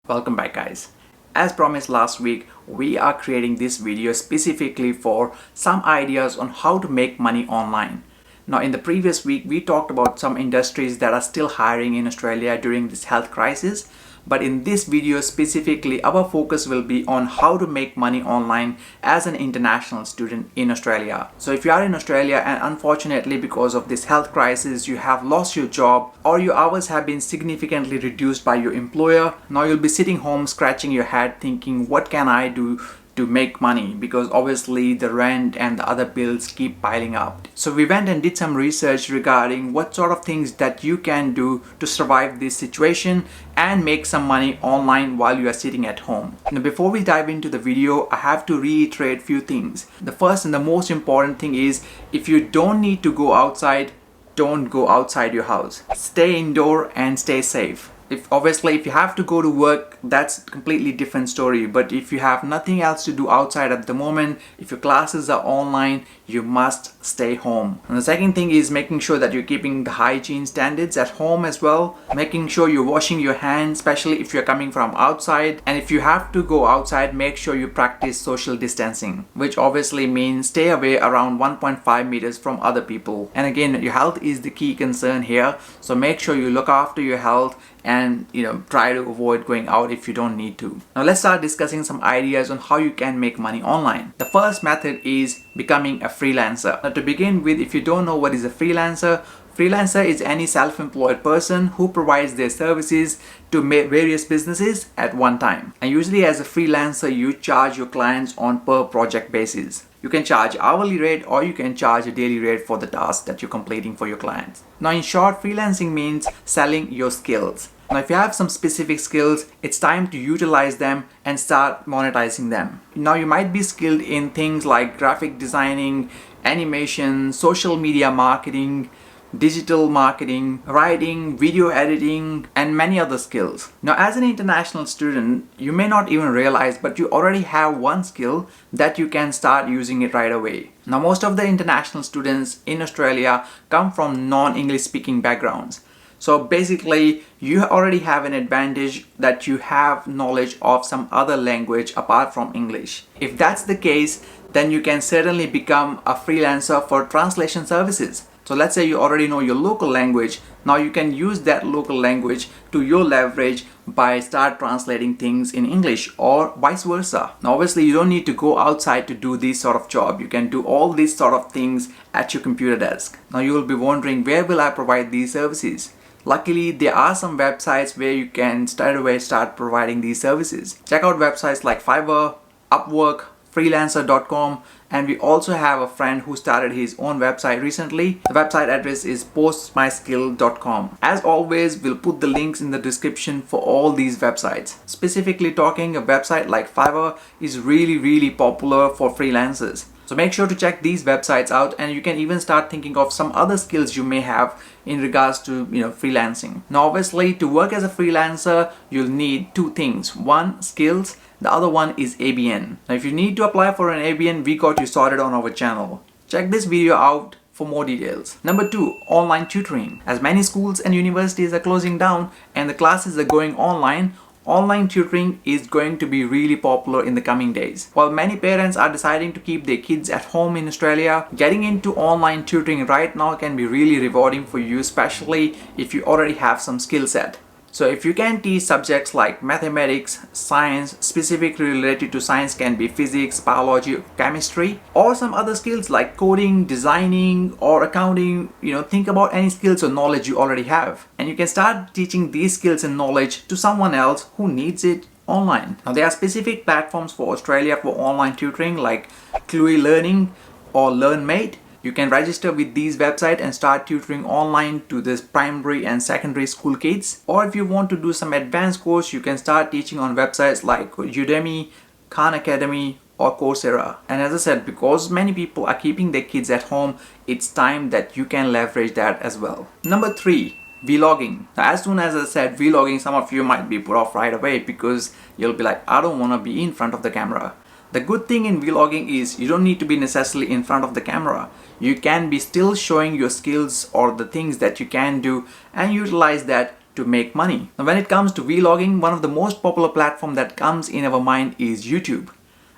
Welcome back, guys. As promised last week, we are creating this video specifically for some ideas on how to make money online. Now, in the previous week, we talked about some industries that are still hiring in Australia during this health crisis. But in this video specifically, our focus will be on how to make money online as an international student in Australia. So if you are in Australia and unfortunately because of this health crisis, you have lost your job or your hours have been significantly reduced by your employer, now you'll be sitting home scratching your head thinking, what can I do to make money, because obviously the rent and the other bills keep piling up. So we went and did some research regarding what sort of things that you can do to survive this situation and make some money online while you are sitting at home. Now, before we dive into the video, I have to reiterate few things. The first and the most important thing is, if you don't need to go outside, don't go outside your house. Stay indoor and stay safe. If you have to go to work, that's a completely different story. But if you have nothing else to do outside at the moment, if your classes are online, you must stay home. And the second thing is making sure that you're keeping the hygiene standards at home as well. Making sure you're washing your hands, especially if you're coming from outside. And if you have to go outside, make sure you practice social distancing, which obviously means stay away around 1.5 meters from other people. And again, your health is the key concern here. So make sure you look after your health and try to avoid going out if you don't need to. Now let's start discussing some ideas on how you can make money online. The first method is becoming a freelancer. Now to begin with, if you don't know what is a freelancer, freelancer is any self-employed person who provides their services to various businesses at one time. And usually as a freelancer, you charge your clients on per project basis. You can charge hourly rate or you can charge a daily rate for the task that you're completing for your clients. Now in short, freelancing means selling your skills. Now if you have some specific skills, it's time to utilize them and start monetizing them. Now you might be skilled in things like graphic designing, animation, social media marketing, digital marketing, writing, video editing, and many other skills. Now as an international student, you may not even realize, but you already have one skill that you can start using it right away. Now most of the international students in Australia come from non-English speaking backgrounds. So basically, you already have an advantage that you have knowledge of some other language apart from English. If that's the case, then you can certainly become a freelancer for translation services. So let's say you already know your local language. Now you can use that local language to your leverage by start translating things in English or vice versa. Now obviously you don't need to go outside to do this sort of job. You can do all these sort of things at your computer desk. Now you will be wondering, where will I provide these services? Luckily, there are some websites where you can straight away start providing these services. Check out websites like Fiverr, Upwork, freelancer.com, and we also have a friend who started his own website recently. The website address is postmyskill.com. As always, we'll put the links in the description for all these websites. Specifically talking, a website like Fiverr is really popular for freelancers. So make sure to check these websites out, and you can even start thinking of some other skills you may have in regards to freelancing. Now obviously, to work as a freelancer, you'll need two things. One, skills. The other one is ABN. Now if you need to apply for an ABN, we got you sorted on our channel. Check this video out for more details. Number two, online tutoring. As many schools and universities are closing down and the classes are going online, online tutoring is going to be really popular in the coming days. While many parents are deciding to keep their kids at home in Australia, getting into online tutoring right now can be really rewarding for you, especially if you already have some skill set. So if you can teach subjects like mathematics, science, specifically related to science can be physics, biology, chemistry, or some other skills like coding, designing, or accounting, think about any skills or knowledge you already have. And you can start teaching these skills and knowledge to someone else who needs it online. Now there are specific platforms for Australia for online tutoring like Cluey Learning or LearnMate. You can register with these websites and start tutoring online to this primary and secondary school kids. Or if you want to do some advanced course, you can start teaching on websites like Udemy, Khan Academy, or Coursera. And as I said, because many people are keeping their kids at home, it's time that you can leverage that as well. Number three, vlogging. Now, as soon as I said vlogging, some of you might be put off right away because you'll be like, I don't want to be in front of the camera. The good thing in vlogging is you don't need to be necessarily in front of the camera. You can be still showing your skills or the things that you can do and utilize that to make money. Now when it comes to vlogging, one of the most popular platform that comes in our mind is YouTube.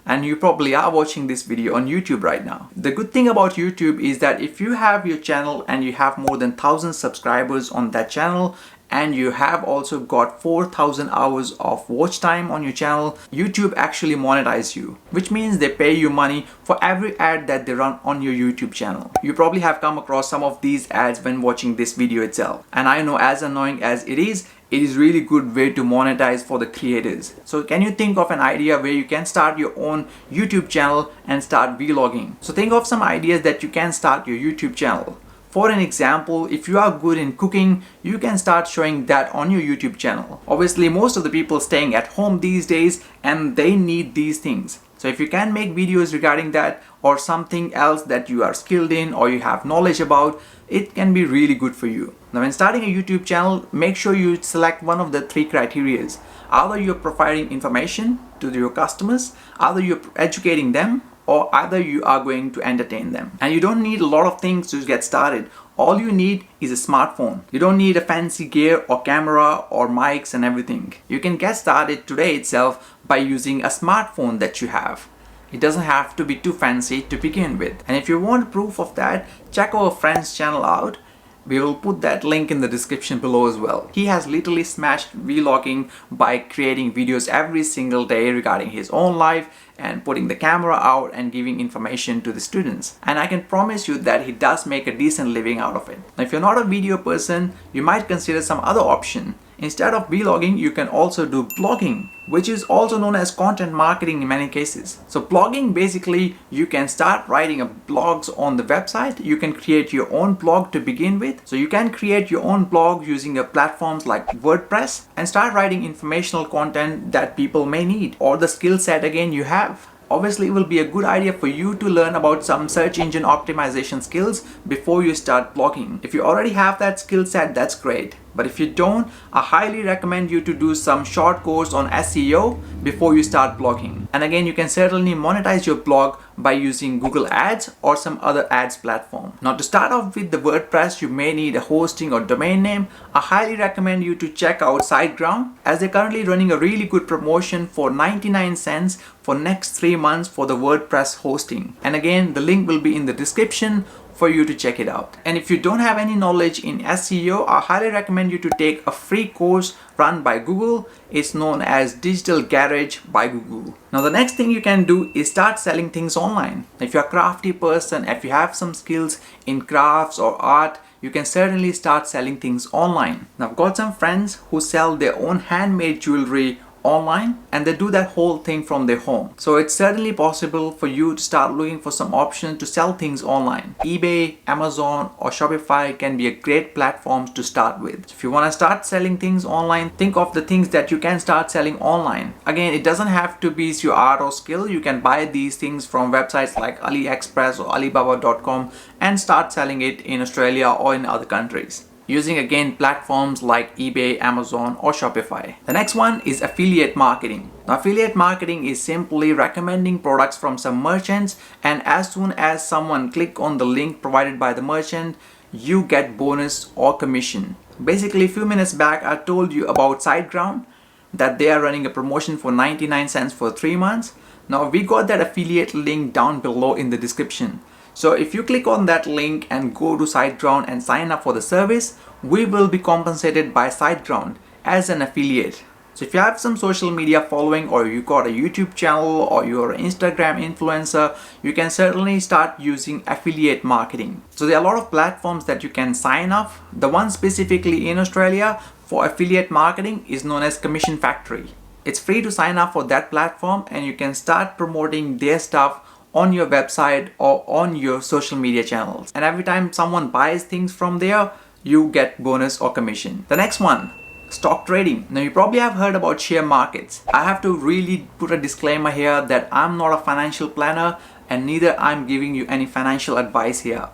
And you probably are watching this video on YouTube right now. The good thing about YouTube is that if you have your channel and you have more than 1,000 subscribers on that channel, and you have also got 4,000 hours of watch time on your channel, YouTube actually monetizes you, which means they pay you money for every ad that they run on your YouTube channel. You probably have come across some of these ads when watching this video itself. And I know, as annoying as it is really good way to monetize for the creators. So can you think of an idea where you can start your own YouTube channel and start vlogging? So think of some ideas that you can start your YouTube channel. For an example, if you are good in cooking, you can start showing that on your YouTube channel. Obviously, most of the people staying at home these days and they need these things. So if you can make videos regarding that or something else that you are skilled in or you have knowledge about, it can be really good for you. Now when starting a YouTube channel, make sure you select one of the 3 criteria. Either you're providing information to your customers, either you're educating them, or either you are going to entertain them. And you don't need a lot of things to get started. All you need is a smartphone. You don't need a fancy gear or camera or mics and everything. You can get started today itself by using a smartphone that you have. It doesn't have to be too fancy to begin with. And if you want proof of that, check our friend's channel out. We will put that link in the description below as well. He has literally smashed vlogging by creating videos every single day regarding his own life and putting the camera out and giving information to the students. And I can promise you that he does make a decent living out of it. Now, if you're not a video person, you might consider some other option. Instead of vlogging, you can also do blogging, which is also known as content marketing in many cases. So blogging, basically, you can start writing blogs on the website. You can create your own blog to begin with. So you can create your own blog using platforms like WordPress and start writing informational content that people may need, or the skill set again you have. Obviously, it will be a good idea for you to learn about some search engine optimization skills before you start blogging. If you already have that skill set, that's great. But if you don't, I highly recommend you to do some short course on SEO before you start blogging. And again, you can certainly monetize your blog by using Google Ads or some other ads platform. Now, to start off with the WordPress, you may need a hosting or domain name. I highly recommend you to check out SiteGround, as they're currently running a really good promotion for 99 cents for next 3 months for the WordPress hosting. And again, the link will be in the description for you to check it out. And if you don't have any knowledge in SEO, I highly recommend you to take a free course run by Google. It's known as Digital Garage by Google. Now the next thing you can do is start selling things online. If you're a crafty person, if you have some skills in crafts or art, you can certainly start selling things online. Now I've got some friends who sell their own handmade jewelry online, and they do that whole thing from their home. So it's certainly possible for you to start looking for some options to sell things online. eBay, Amazon or Shopify can be a great platform to start with. So if you want to start selling things online, think of the things that you can start selling online. Again, it doesn't have to be your art or skill. You can buy these things from websites like AliExpress or Alibaba.com and start selling it in Australia or in other countries, using again platforms like eBay, Amazon or Shopify. The next one is affiliate marketing. Now affiliate marketing is simply recommending products from some merchants, and as soon as someone click on the link provided by the merchant, you get bonus or commission. Basically, a few minutes back I told you about SiteGround, that they are running a promotion for 99 cents for 3 months. Now we got that affiliate link down below in the description. So if you click on that link and go to SiteGround and sign up for the service, we will be compensated by SiteGround as an affiliate. So if you have some social media following, or you got a YouTube channel, or you're an Instagram influencer, you can certainly start using affiliate marketing. So there are a lot of platforms that you can sign up. The one specifically in Australia for affiliate marketing is known as Commission Factory. It's free to sign up for that platform, and you can start promoting their stuff on your website or on your social media channels. And every time someone buys things from there, you get bonus or commission. The next one, stock trading. Now you probably have heard about share markets. I have to really put a disclaimer here that I'm not a financial planner, and neither I'm giving you any financial advice here.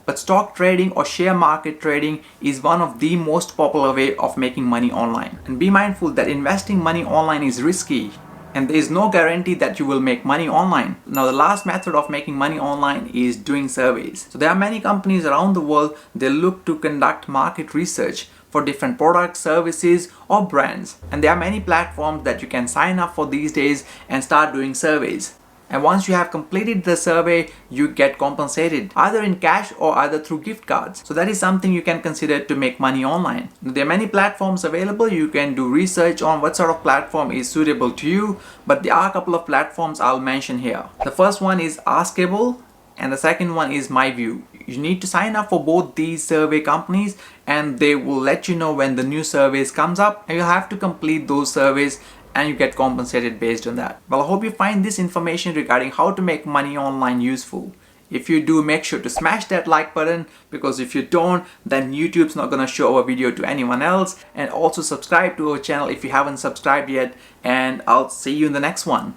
But stock trading or share market trading is one of the most popular way of making money online. And be mindful that investing money online is risky, and there is no guarantee that you will make money online. Now the last method of making money online is doing surveys. So there are many companies around the world, they look to conduct market research for different products, services, or brands. And there are many platforms that you can sign up for these days and start doing surveys. And once you have completed the survey, you get compensated either in cash or either through gift cards. So that is something you can consider to make money online. There are many platforms available. You can do research on what sort of platform is suitable to you, but there are a couple of platforms I'll mention here. The first one is Askable and the second one is MyView. You need to sign up for both these survey companies and they will let you know when the new surveys comes up, and you'll have to complete those surveys and you get compensated based on that. Well, I hope you find this information regarding how to make money online useful. If you do, make sure to smash that like button, because if you don't, then YouTube's not gonna show our video to anyone else. And also subscribe to our channel if you haven't subscribed yet, and I'll see you in the next one.